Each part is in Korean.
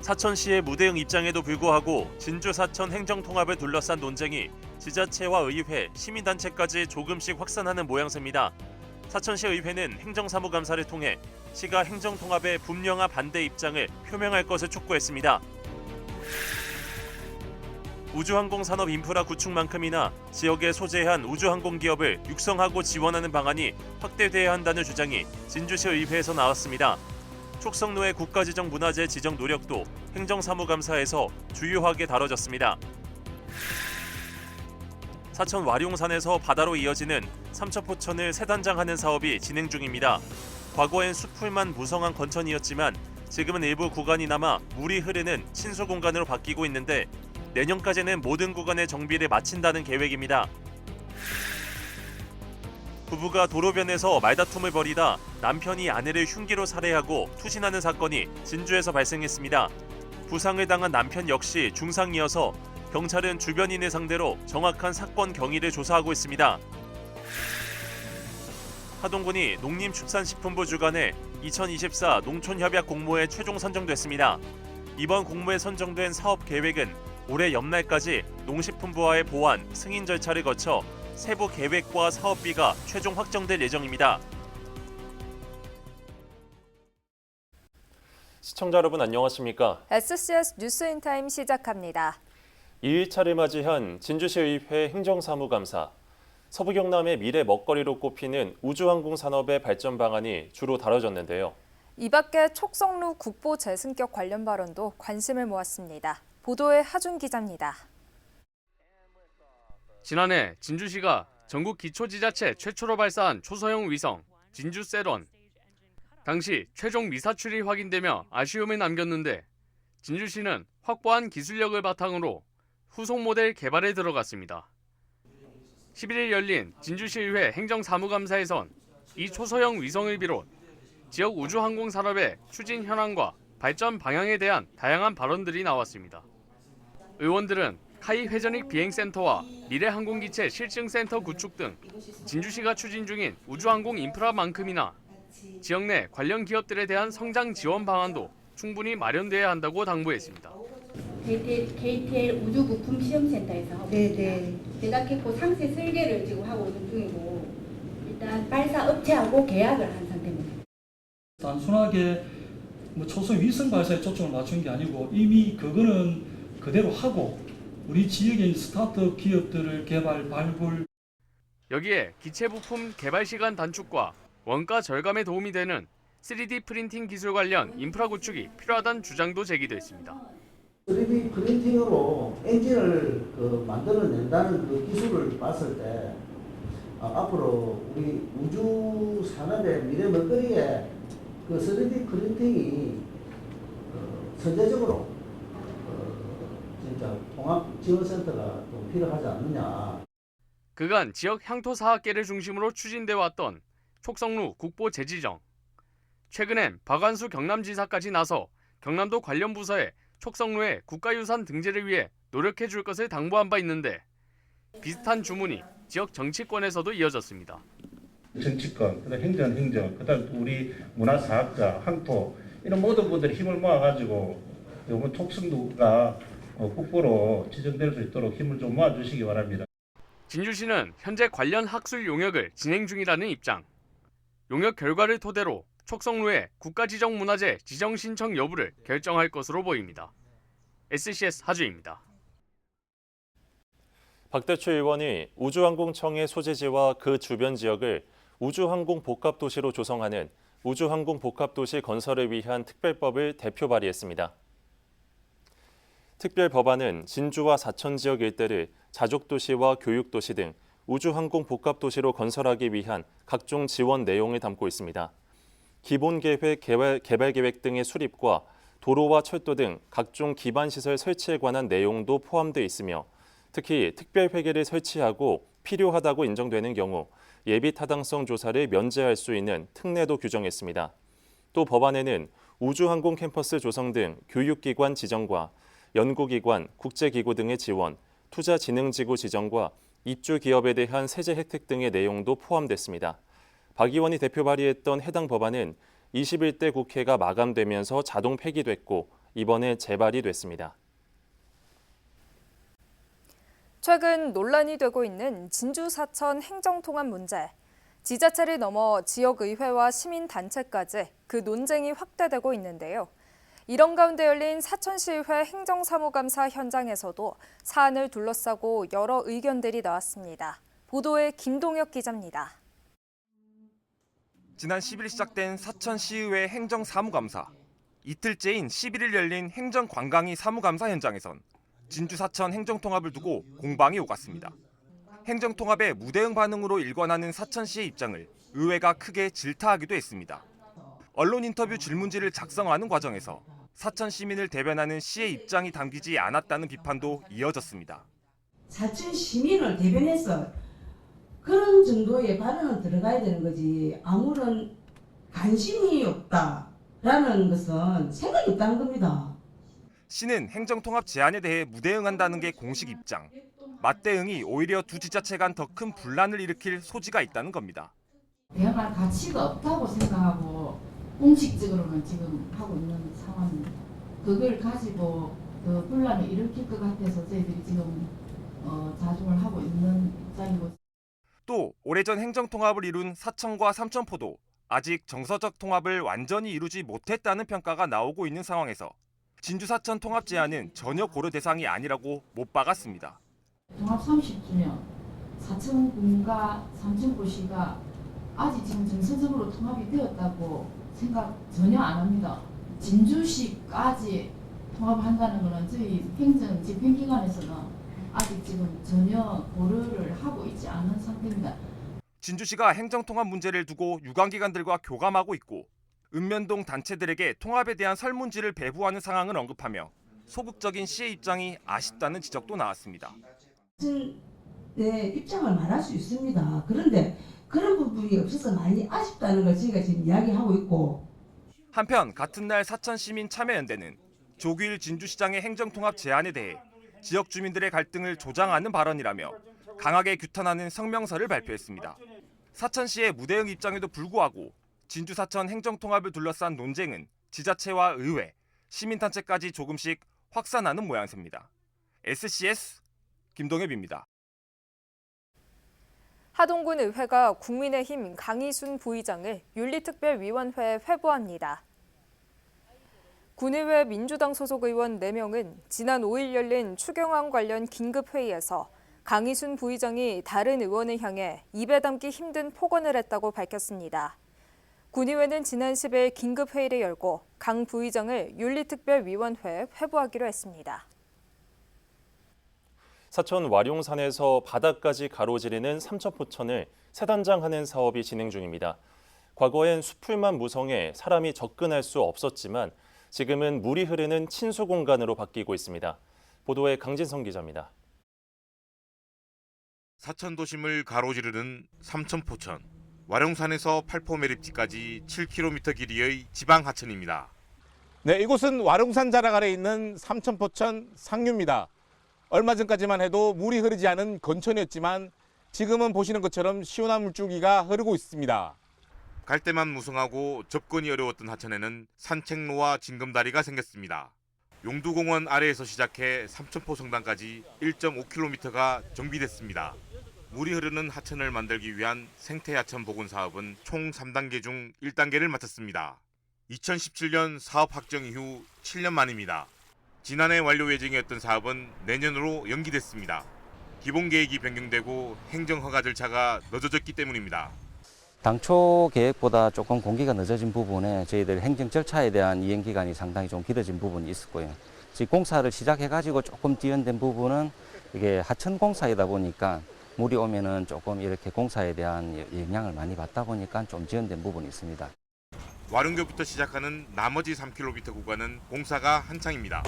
사천시의 무대응 입장에도 불구하고 진주 사천 행정통합을 둘러싼 논쟁이 지자체와 의회, 시민단체까지 조금씩 확산하는 모양새입니다. 사천시 의회는 행정사무감사를 통해 시가 행정통합에 분명한 반대 입장을 표명할 것을 촉구했습니다. 우주항공산업 인프라 구축만큼이나 지역에 소재한 우주항공기업을 육성하고 지원하는 방안이 확대돼야 한다는 주장이 진주시 의회에서 나왔습니다. 촉성로의 국가지정문화재 지정 노력도 행정사무감사에서 주요하게 다뤄졌습니다. 사천 와룡산에서 바다로 이어지는 삼척포천을 세단장하는 사업이 진행 중입니다. 과거엔 수풀만 무성한 건천이었지만 지금은 일부 구간이 남아 물이 흐르는 친수 공간으로 바뀌고 있는데 내년까지는 모든 구간의 정비를 마친다는 계획입니다. 부부가 도로변에서 말다툼을 벌이다 남편이 아내를 흉기로 살해하고 투신하는 사건이 진주에서 발생했습니다. 부상을 당한 남편 역시 중상이어서 경찰은 주변인을 상대로 정확한 사건 경위를 조사하고 있습니다. 하동군이 농림축산식품부 주관의 2024 농촌협약 공모에 최종 선정됐습니다. 이번 공모에 선정된 사업 계획은 올해 연말까지 농식품부와의 보완, 승인 절차를 거쳐 세부 계획과 사업비가 최종 확정될 예정입니다. 시청자 여러분 안녕하십니까? SCS 뉴스인타임 시작합니다. 2일차를 맞이한 진주시의회 행정사무감사. 서부 경남의 미래 먹거리로 꼽히는 우주항공 산업의 발전 방안이 주로 다뤄졌는데요. 이 밖에 촉성루 국보 재승격 관련 발언도 관심을 모았습니다. 보도에 하준 기자입니다. 지난해 진주시가 전국 기초지자체 최초로 발사한 초소형 위성 진주세런. 당시 최종 미사 출이 확인되며 아쉬움을 남겼는데 진주시는 확보한 기술력을 바탕으로 후속 모델 개발에 들어갔습니다. 11일 열린 진주시의회 행정사무감사에선 이 초소형 위성을 비롯 지역 우주항공 산업의 추진 현황과 발전 방향에 대한 다양한 발언들이 나왔습니다. 의원들은 카이 회전익 비행센터와 미래항공기체 실증센터 구축 등 진주시가 추진 중인 우주항공 인프라만큼이나 지역 내 관련 기업들에 대한 성장 지원 방안도 충분히 마련돼야 한다고 당부했습니다. KTL 우주부품 시험센터에서 하고 있습니다. 제작했고 상세 설계를 지금 하고 있는 중이고 일단 발사 업체하고 계약을 한 상태입니다. 단순하게 초소형 위성 발사에 초점을 맞춘 게 아니고 이미 그거는 그대로 하고 우리 지역에 있는 스타트업 기업들을 개발, 발굴. 여기에 기체 부품 개발 시간 단축과 원가 절감에 도움이 되는 3D 프린팅 기술 관련 인프라 구축이 필요하다는 주장도 제기됐습니다. 3D 프린팅으로 엔진을 만들어낸다는 그 기술을 봤을 때 앞으로 우리 우주 산업의 미래 먹거리에 그 3D 프린팅이 선제적으로 진짜 통합 지원센터가 좀 필요하지 않느냐. 그간 지역 향토 사학계를 중심으로 추진돼 왔던 촉성루 국보 재지정. 최근엔 박완수 경남지사까지 나서 경남도 관련 부서에 촉성루의 국가유산 등재를 위해 노력해 줄 것을 당부한 바 있는데 비슷한 주문이 지역 정치권에서도 이어졌습니다. 정치권, 그다음 행정, 그다음 우리 문화사학자, 항토 이런 모든 분들이 힘을 모아가지고 이번 촉성루가 국보로 지정될 수 있도록 힘을 좀 모아주시기 바랍니다. 진주시는 현재 관련 학술 용역을 진행 중이라는 입장. 용역 결과를 토대로 촉성루의 국가지정문화재 지정 신청 여부를 결정할 것으로 보입니다. SCS 하주입니다. 박대추 의원이 우주항공청의 소재지와 그 주변 지역을 우주항공 복합도시로 조성하는 우주항공 복합도시 건설을 위한 특별법을 대표 발의했습니다. 특별법안은 진주와 사천 지역 일대를 자족도시와 교육도시 등 우주항공 복합도시로 건설하기 위한 각종 지원 내용을 담고 있습니다. 기본계획, 개발계획 등의 수립과 도로와 철도 등 각종 기반시설 설치에 관한 내용도 포함되어 있으며 특히 특별회계를 설치하고 필요하다고 인정되는 경우 예비타당성 조사를 면제할 수 있는 특례도 규정했습니다. 또 법안에는 우주항공 캠퍼스 조성 등 교육기관 지정과 연구기관, 국제기구 등의 지원, 투자진흥지구 지정과 입주기업에 대한 세제 혜택 등의 내용도 포함됐습니다. 박 의원이 대표 발의했던 해당 법안은 21대 국회가 마감되면서 자동 폐기됐고 이번에 재발이 됐습니다. 최근 논란이 되고 있는 진주 사천 행정통합 문제. 지자체를 넘어 지역의회와 시민단체까지 그 논쟁이 확대되고 있는데요. 이런 가운데 열린 사천시의회 행정사무감사 현장에서도 사안을 둘러싸고 여러 의견들이 나왔습니다. 보도에 김동혁 기자입니다. 지난 10일 시작된 사천시의회 행정사무감사. 이틀째인 11일 열린 행정관광위 사무감사 현장에선 진주 사천 행정통합을 두고 공방이 오갔습니다. 행정통합의 무대응 반응으로 일관하는 사천시의 입장을 의회가 크게 질타하기도 했습니다. 언론 인터뷰 질문지를 작성하는 과정에서 사천 시민을 대변하는 시의 입장이 담기지 않았다는 비판도 이어졌습니다. 사천 시민을 대변해서 그런 정도의 발언은 들어가야 되는 거지, 아무런 관심이 없다라는 것은 생각이 없다는 겁니다. 시는 행정통합 제안에 대해 무대응한다는 게 공식 입장. 맞대응이 오히려 두 지자체 간 더 큰 분란을 일으킬 소지가 있다는 겁니다. 대응할 가치가 없다고 생각하고 공식적으로는 지금 하고 있는 상황입니다. 그걸 가지고 더 분란을 일으킬 것 같아서 저희들이 지금 자중을 하고 있는 입장이고. 또 오래전 행정통합을 이룬 사천과 삼천포도 아직 정서적 통합을 완전히 이루지 못했다는 평가가 나오고 있는 상황에서 진주 사천 통합 제안은 전혀 고려 대상이 아니라고 못 박았습니다. 통합 30주년, 사천군과 삼천포시가 아직 지금 정서적으로 통합이 되었다고 생각 전혀 안 합니다. 진주시까지 통합한다는 것은 저희 행정 집행기관에서는 아직 지금 전혀 고려를 하고 있지 않은 상태입니다. 진주시가 행정통합 문제를 두고 유관기관들과 교감하고 있고 읍면동 단체들에게 통합에 대한 설문지를 배부하는 상황을 언급하며 소극적인 시의 입장이 아쉽다는 지적도 나왔습니다. 네, 입장을 말할 수 있습니다. 그런데 그런 부분이 없어서 많이 아쉽다는 걸 저희가 지금 이야기하고 있고. 한편 같은 날 사천시민참여연대는 조규일 진주시장의 행정통합 제안에 대해 지역 주민들의 갈등을 조장하는 발언이라며 강하게 규탄하는 성명서를 발표했습니다. 사천시의 무대응 입장에도 불구하고 진주 사천 행정통합을 둘러싼 논쟁은 지자체와 의회, 시민단체까지 조금씩 확산하는 모양새입니다. SCS 김동엽입니다. 하동군 의회가 국민의힘 강희순 부의장을 윤리특별위원회에 회부합니다. 군의회 민주당 소속 의원 4명은 지난 5일 열린 추경안 관련 긴급회의에서 강희순 부의장이 다른 의원을 향해 입에 담기 힘든 폭언을 했다고 밝혔습니다. 군의회는 지난 10일 긴급회의를 열고 강 부의장을 윤리특별위원회에 회부하기로 했습니다. 사천 와룡산에서 바다까지 가로지르는 삼천포천을 세단장하는 사업이 진행 중입니다. 과거엔 수풀만 무성해 사람이 접근할 수 없었지만 지금은 물이 흐르는 친수 공간으로 바뀌고 있습니다. 보도에 강진성 기자입니다. 사천 도심을 가로지르는 삼천포천. 와룡산에서 팔포매립지까지 7km 길이의 지방 하천입니다. 네, 이곳은 와룡산 자락 아래 있는 삼천포천 상류입니다. 얼마 전까지만 해도 물이 흐르지 않은 건천이었지만 지금은 보시는 것처럼 시원한 물줄기가 흐르고 있습니다. 갈대만 무성하고 접근이 어려웠던 하천에는 산책로와 징검다리가 생겼습니다. 용두공원 아래에서 시작해 삼천포 성당까지 1.5km가 정비됐습니다. 물이 흐르는 하천을 만들기 위한 생태하천 복원 사업은 총 3단계 중 1단계를 마쳤습니다. 2017년 사업 확정 이후 7년 만입니다. 지난해 완료 예정이었던 사업은 내년으로 연기됐습니다. 기본 계획이 변경되고 행정 허가 절차가 늦어졌기 때문입니다. 당초 계획보다 조금 공기가 늦어진 부분에 저희들 행정 절차에 대한 이행 기간이 상당히 좀 길어진 부분이 있었고요. 지금 공사를 시작해가지고 조금 지연된 부분은 이게 하천 공사이다 보니까 물이 오면은 조금 이렇게 공사에 대한 영향을 많이 받다 보니까 좀 지연된 부분이 있습니다. 와룡교부터 시작하는 나머지 3km 구간은 공사가 한창입니다.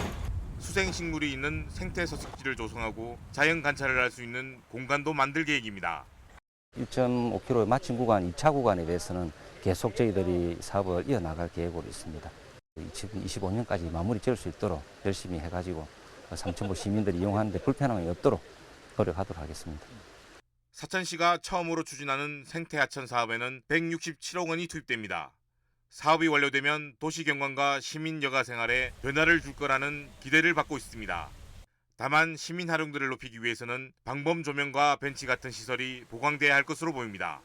수생식물이 있는 생태 서식지를 조성하고 자연 관찰을 할 수 있는 공간도 만들 계획입니다. 1.5km 마친 구간 2차 구간에 대해서는 계속 저희들이 사업을 이어나갈 계획으로 있습니다. 2025년까지 마무리 지을 수 있도록 열심히 해가지고 삼천포 시민들이 이용하는데 불편함이 없도록 노력하도록 하겠습니다. 사천시가 처음으로 추진하는 생태하천 사업에는 167억 원이 투입됩니다. 사업이 완료되면 도시경관과 시민 여가 생활에 변화를 줄 거라는 기대를 받고 있습니다. 다만 시민 활용도를 높이기 위해서는 방범 조명과 벤치 같은 시설이 보강돼야 할 것으로 보입니다.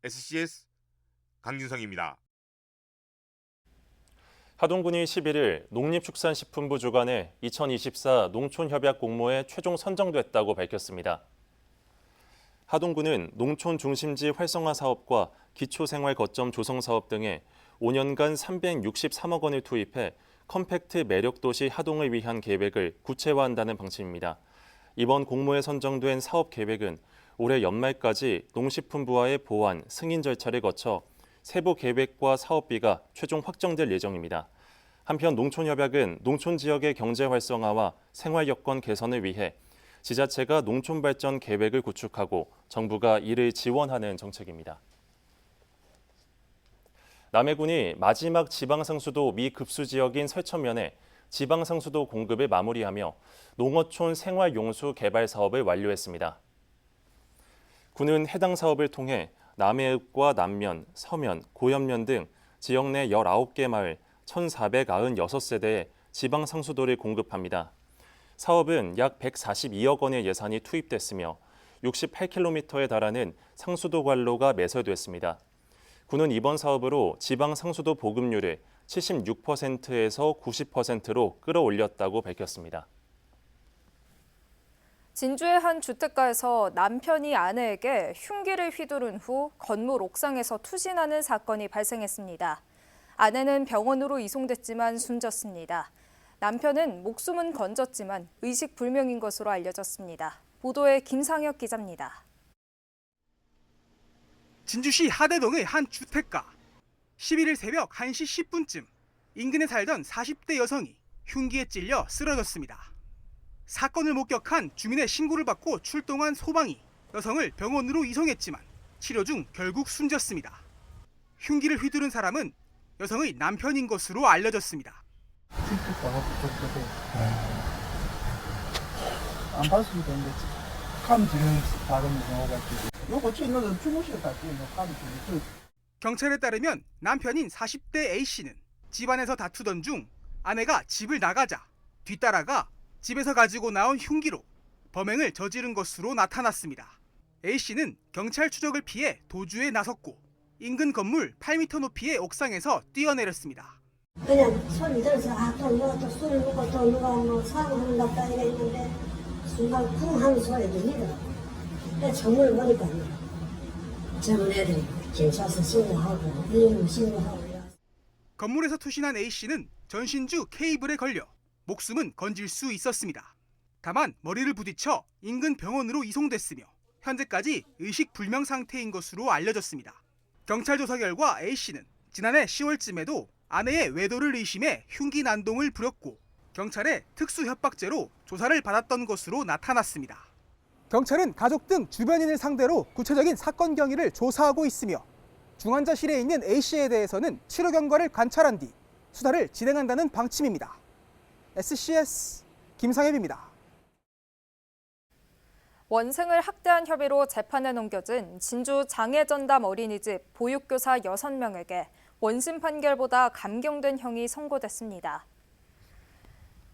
SCS 강진성입니다. 하동군이 11일 농림축산식품부 주관의 2024 농촌협약 공모에 최종 선정됐다고 밝혔습니다. 하동군은 농촌 중심지 활성화 사업과 기초생활 거점 조성 사업 등에 5년간 363억 원을 투입해 컴팩트 매력도시 하동을 위한 계획을 구체화한다는 방침입니다. 이번 공모에 선정된 사업 계획은 올해 연말까지 농식품부와의 보완, 승인 절차를 거쳐 세부 계획과 사업비가 최종 확정될 예정입니다. 한편 농촌협약은 농촌 지역의 경제 활성화와 생활 여건 개선을 위해 지자체가 농촌 발전 계획을 구축하고 정부가 이를 지원하는 정책입니다. 남해군이 마지막 지방상수도 미급수 지역인 설천면에 지방상수도 공급을 마무리하며 농어촌 생활용수 개발 사업을 완료했습니다. 군은 해당 사업을 통해 남해읍과 남면, 서면, 고연면 등 지역 내 19개 마을 1,496세대에 지방상수도를 공급합니다. 사업은 약 142억 원의 예산이 투입됐으며 68km에 달하는 상수도 관로가 매설됐습니다. 군은 이번 사업으로 지방 상수도 보급률을 76%에서 90%로 끌어올렸다고 밝혔습니다. 진주의 한 주택가에서 남편이 아내에게 흉기를 휘두른 후 건물 옥상에서 투신하는 사건이 발생했습니다. 아내는 병원으로 이송됐지만 숨졌습니다. 남편은 목숨은 건졌지만 의식불명인 것으로 알려졌습니다. 보도에 김상혁 기자입니다. 진주시 하대동의 한 주택가. 11일 새벽 1시 10분쯤 인근에 살던 40대 여성이 흉기에 찔려 쓰러졌습니다. 사건을 목격한 주민의 신고를 받고 출동한 소방이 여성을 병원으로 이송했지만 치료 중 결국 숨졌습니다. 흉기를 휘두른 사람은 여성의 남편인 것으로 알려졌습니다. 안 봤으면 되는데 감 지는 발음이 나와가지고 요거 찔러서 주무셨다 경찰에 따르면 남편인 40대 A씨는 집안에서 다투던 중 아내가 집을 나가자 뒤따라가 집에서 가지고 나온 흉기로 범행을 저지른 것으로 나타났습니다. A씨는 경찰 추적을 피해 도주에 나섰고 인근 건물 8m 높이의 옥상에서 뛰어내렸습니다. 그냥 소리 들어서 또 누가 또 술을 먹고 또 누가 뭐 사고 그런다 이랬는데 순간 쿵 하는 소리가 들리더라고요. 정문을 보니까 젊은 애들이 경찰서 신고하고 이름 신고하고. 건물에서 투신한 A씨는 전신주 케이블에 걸려 목숨은 건질 수 있었습니다. 다만 머리를 부딪혀 인근 병원으로 이송됐으며 현재까지 의식불명 상태인 것으로 알려졌습니다. 경찰 조사 결과 A씨는 지난해 10월쯤에도 아내의 외도를 의심해 흉기 난동을 부렸고 경찰의 특수협박죄로 조사를 받았던 것으로 나타났습니다. 경찰은 가족 등 주변인을 상대로 구체적인 사건 경위를 조사하고 있으며 중환자실에 있는 A씨에 대해서는 치료 경과를 관찰한 뒤 수사를 진행한다는 방침입니다. SCS 김상엽입니다. 원생을 학대한 혐의로 재판에 넘겨진 진주 장애전담 어린이집 보육교사 6명에게 원심 판결보다 감경된 형이 선고됐습니다.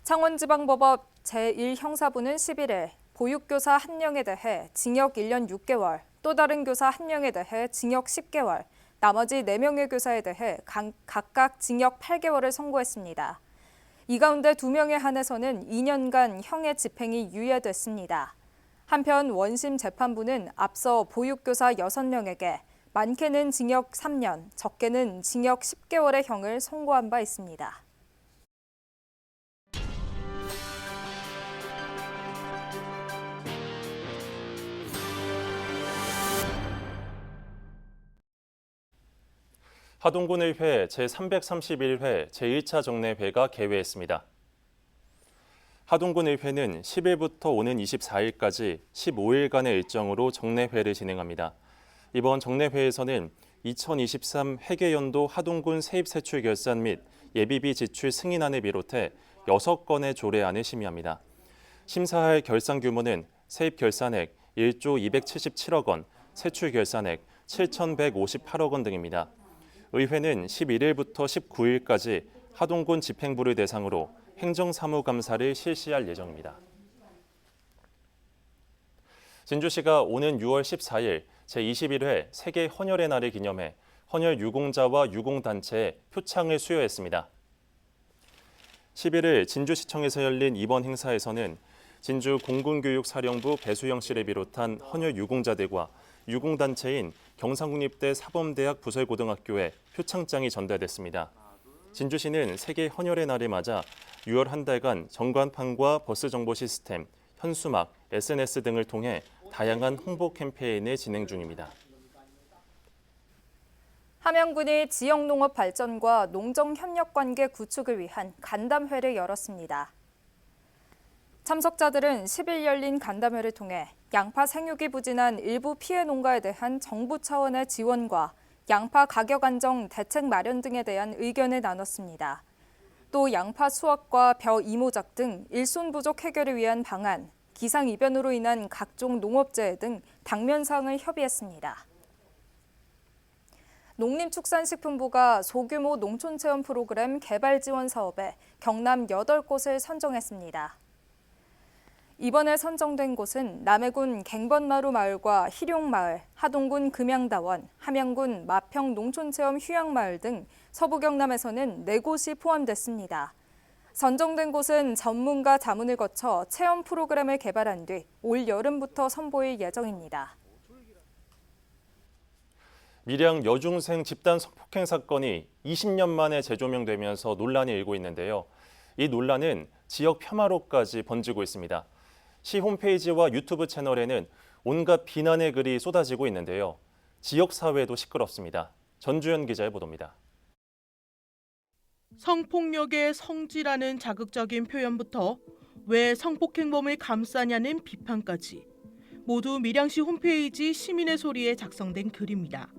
창원지방법원 제1형사부는 11일 보육교사 1명에 대해 징역 1년 6개월, 또 다른 교사 1명에 대해 징역 10개월, 나머지 4명의 교사에 대해 각각 징역 8개월을 선고했습니다. 이 가운데 2명에 한해서는 2년간 형의 집행이 유예됐습니다. 한편 원심 재판부는 앞서 보육교사 6명에게 많게는 징역 3년, 적게는 징역 10개월의 형을 선고한 바 있습니다. 하동군의회 제331회 제1차 정례회가 개회했습니다. 하동군의회는 10일부터 오는 24일까지 15일간의 일정으로 정례회를 진행합니다. 이번 정례회에서는 2023 회계연도 하동군 세입세출 결산 및 예비비 지출 승인안을 비롯해 6건의 조례안을 심의합니다. 심사할 결산 규모는 세입 결산액 1조 277억 원, 세출 결산액 7,158억 원 등입니다. 의회는 11일부터 19일까지 하동군 집행부를 대상으로 행정사무감사를 실시할 예정입니다. 진주시가 오는 6월 14일 제21회 세계 헌혈의 날을 기념해 헌혈 유공자와 유공단체에 표창을 수여했습니다. 11일 진주시청에서 열린 이번 행사에서는 진주 공군교육사령부 배수영실을 비롯한 헌혈 유공자들과 유공단체인 경상국립대 사범대학 부설고등학교에 표창장이 전달됐습니다. 진주시는 세계 헌혈의 날을 맞아 6월 한 달간 전광판과 버스 정보 시스템, 현수막, SNS 등을 통해 다양한 홍보 캠페인을 진행 중입니다. 함양군이 지역 농업 발전과 농정 협력 관계 구축을 위한 간담회를 열었습니다. 참석자들은 10일 열린 간담회를 통해 양파 생육이 부진한 일부 피해 농가에 대한 정부 차원의 지원과 양파 가격 안정 대책 마련 등에 대한 의견을 나눴습니다. 또 양파 수확과 벼 이모작 등 일손 부족 해결을 위한 방안, 기상이변으로 인한 각종 농업재해 등 당면 사항을 협의했습니다. 농림축산식품부가 소규모 농촌체험 프로그램 개발 지원 사업에 경남 8곳을 선정했습니다. 이번에 선정된 곳은 남해군 갱번마루 마을과 희룡마을, 하동군 금양다원, 함양군 마평 농촌체험 휴양마을 등 서부 경남에서는 4곳이 포함됐습니다. 선정된 곳은 전문가 자문을 거쳐 체험 프로그램을 개발한 뒤 올 여름부터 선보일 예정입니다. 밀양 여중생 집단 성폭행 사건이 20년 만에 재조명되면서 논란이 일고 있는데요. 이 논란은 지역 폄하로까지 번지고 있습니다. 시 홈페이지와 유튜브 채널에는 온갖 비난의 글이 쏟아지고 있는데요. 지역 사회도 시끄럽습니다. 전주현 기자의 보도입니다. 성폭력의 성지라는 자극적인 표현부터 왜 성폭행범을 감싸냐는 비판까지 모두 밀양시 홈페이지 시민의 소리에 작성된 글입니다.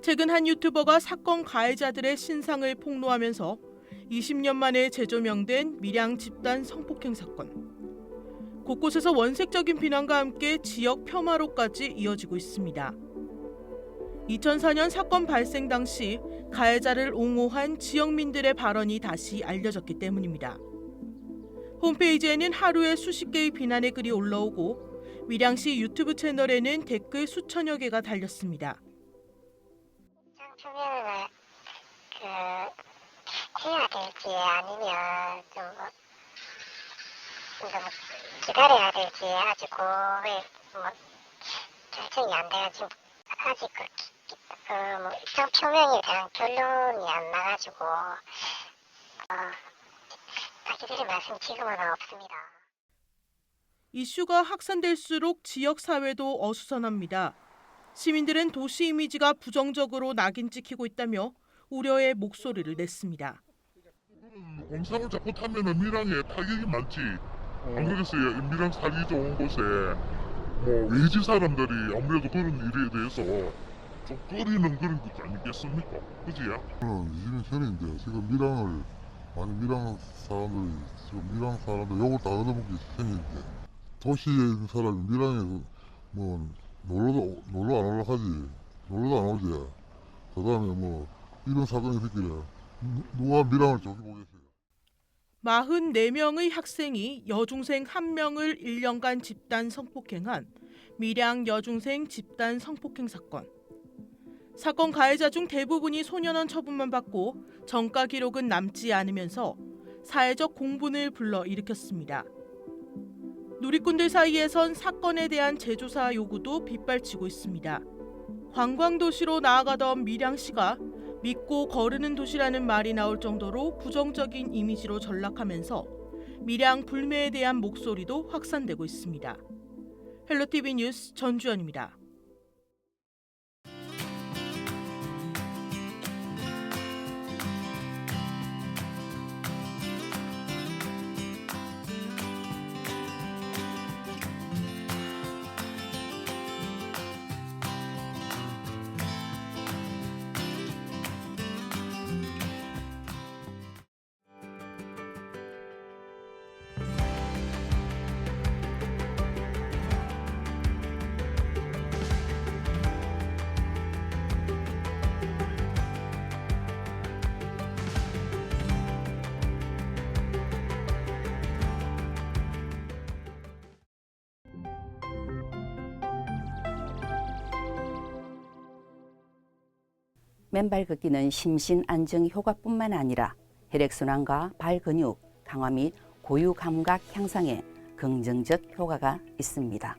최근 한 유튜버가 사건 가해자들의 신상을 폭로하면서 20년 만에 재조명된 밀양 집단 성폭행 사건. 곳곳에서 원색적인 비난과 함께 지역 폄하로까지 이어지고 있습니다. 2004년 사건 발생 당시 가해자를 옹호한 지역민들의 발언이 다시 알려졌기 때문입니다. 홈페이지에는 하루에 수십 개의 비난의 글이 올라오고 밀양시 유튜브 채널에는 댓글 수천여 개가 달렸습니다. 표면을 해야 될지 아니면 좀 기다려야 될지 아직 결정이 안 돼가지고 아직 입장 표명에 대한 결론이 안 나가지고 다시 드릴 말씀 지금은 없습니다. 이슈가 확산될수록 지역 사회도 어수선합니다. 시민들은 도시 이미지가 부정적으로 낙인 찍히고 있다며 우려의 목소리를 냈습니다. 공사를 자꾸 타면은 밀양에 타격이 많지. 안 그러겠어요? 밀양 살기 좋은 곳에 외지 사람들이 아무래도 그런 일에 대해서 좀 꺼리는 그런 것 아니겠습니까? 그지요? 저는 이주민 현인데 지금 밀양을 밀양 사람들 욕을 다 얻어먹기 시작했는데 도시에 있는 사람이 밀양에 놀러 안 올라 하지. 놀러도 안 오지. 그 다음에 이런 사건이 있길래 누가 밀양을 저기 보겠어요. 44명의 학생이 여중생 1명을 1년간 집단 성폭행한 밀양 여중생 집단 성폭행 사건. 사건 가해자 중 대부분이 소년원 처분만 받고 전과 기록은 남지 않으면서 사회적 공분을 불러일으켰습니다. 누리꾼들 사이에선 사건에 대한 재조사 요구도 빗발치고 있습니다. 관광도시로 나아가던 밀양시가 믿고 거르는 도시라는 말이 나올 정도로 부정적인 이미지로 전락하면서 밀양 불매에 대한 목소리도 확산되고 있습니다. 헬로티비 뉴스 전주현입니다. 맨발 걷기는 심신 안정 효과뿐만 아니라 혈액순환과 발 근육 강화 및 고유 감각 향상에 긍정적 효과가 있습니다.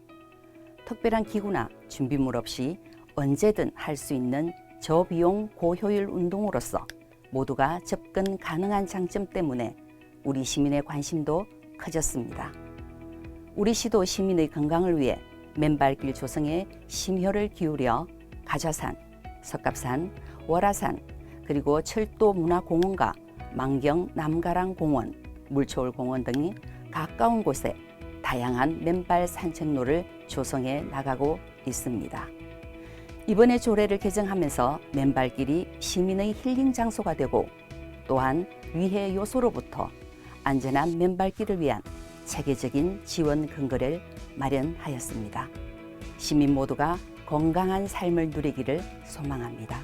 특별한 기구나 준비물 없이 언제든 할 수 있는 저비용 고효율 운동으로서 모두가 접근 가능한 장점 때문에 우리 시민의 관심도 커졌습니다. 우리 시도 시민의 건강을 위해 맨발길 조성에 심혈을 기울여 가좌산, 석갑산, 월화산, 그리고 철도문화공원과 만경 남가랑공원, 물초울공원 등이 가까운 곳에 다양한 맨발 산책로를 조성해 나가고 있습니다. 이번에 조례를 개정하면서 맨발길이 시민의 힐링 장소가 되고 또한 위해 요소로부터 안전한 맨발길을 위한 체계적인 지원 근거를 마련하였습니다. 시민 모두가 건강한 삶을 누리기를 소망합니다.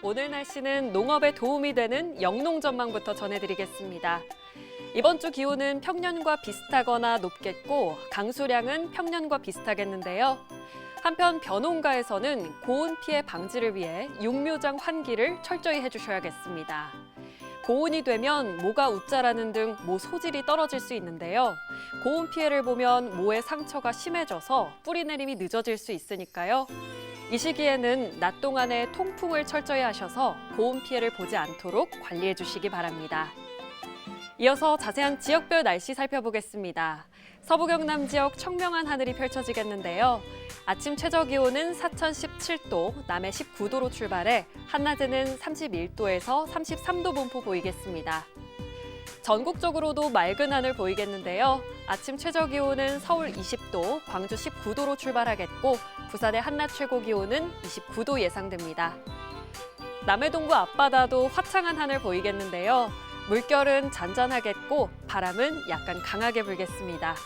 오늘 날씨는 농업에 도움이 되는 영농 전망부터 전해드리겠습니다. 이번 주 기온은 평년과 비슷하거나 높겠고 강수량은 평년과 비슷하겠는데요. 한편 벼농가에서는 고온 피해 방지를 위해 육묘장 환기를 철저히 해주셔야겠습니다. 고온이 되면 모가 웃자라는 등 모 소질이 떨어질 수 있는데요. 고온 피해를 보면 모의 상처가 심해져서 뿌리 내림이 늦어질 수 있으니까요. 이 시기에는 낮 동안에 통풍을 철저히 하셔서 고온 피해를 보지 않도록 관리해 주시기 바랍니다. 이어서 자세한 지역별 날씨 살펴보겠습니다. 서부 경남 지역 청명한 하늘이 펼쳐지겠는데요. 아침 최저 기온은 사천 17도, 남해 19도로 출발해 한낮에는 31도에서 33도 분포 보이겠습니다. 전국적으로도 맑은 하늘 보이겠는데요. 아침 최저 기온은 서울 20도, 광주 19도로 출발하겠고 부산의 한낮 최고 기온은 29도 예상됩니다. 남해동부 앞바다도 화창한 하늘 보이겠는데요. 물결은 잔잔하겠고 바람은 약간 강하게 불겠습니다.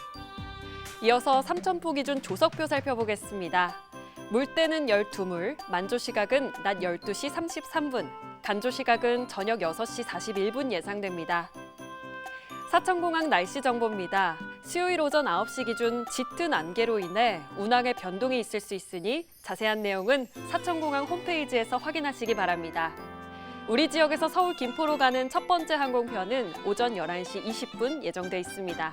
이어서 삼천포 기준 조석표 살펴보겠습니다. 물때는 12물, 만조 시각은 낮 12시 33분, 간조 시각은 저녁 6시 41분 예상됩니다. 사천공항 날씨 정보입니다. 수요일 오전 9시 기준 짙은 안개로 인해 운항에 변동이 있을 수 있으니 자세한 내용은 사천공항 홈페이지에서 확인하시기 바랍니다. 우리 지역에서 서울 김포로 가는 첫 번째 항공편은 오전 11시 20분 예정돼 있습니다.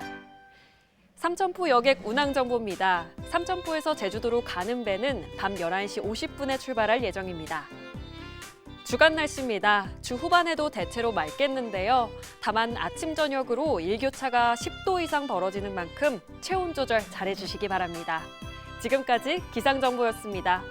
삼천포 여객 운항 정보입니다. 삼천포에서 제주도로 가는 배는 밤 11시 50분에 출발할 예정입니다. 주간 날씨입니다. 주 후반에도 대체로 맑겠는데요. 다만 아침 저녁으로 일교차가 10도 이상 벌어지는 만큼 체온 조절 잘해주시기 바랍니다. 지금까지 기상정보였습니다.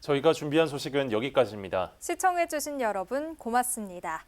저희가 준비한 소식은 여기까지입니다. 시청해주신 여러분 고맙습니다.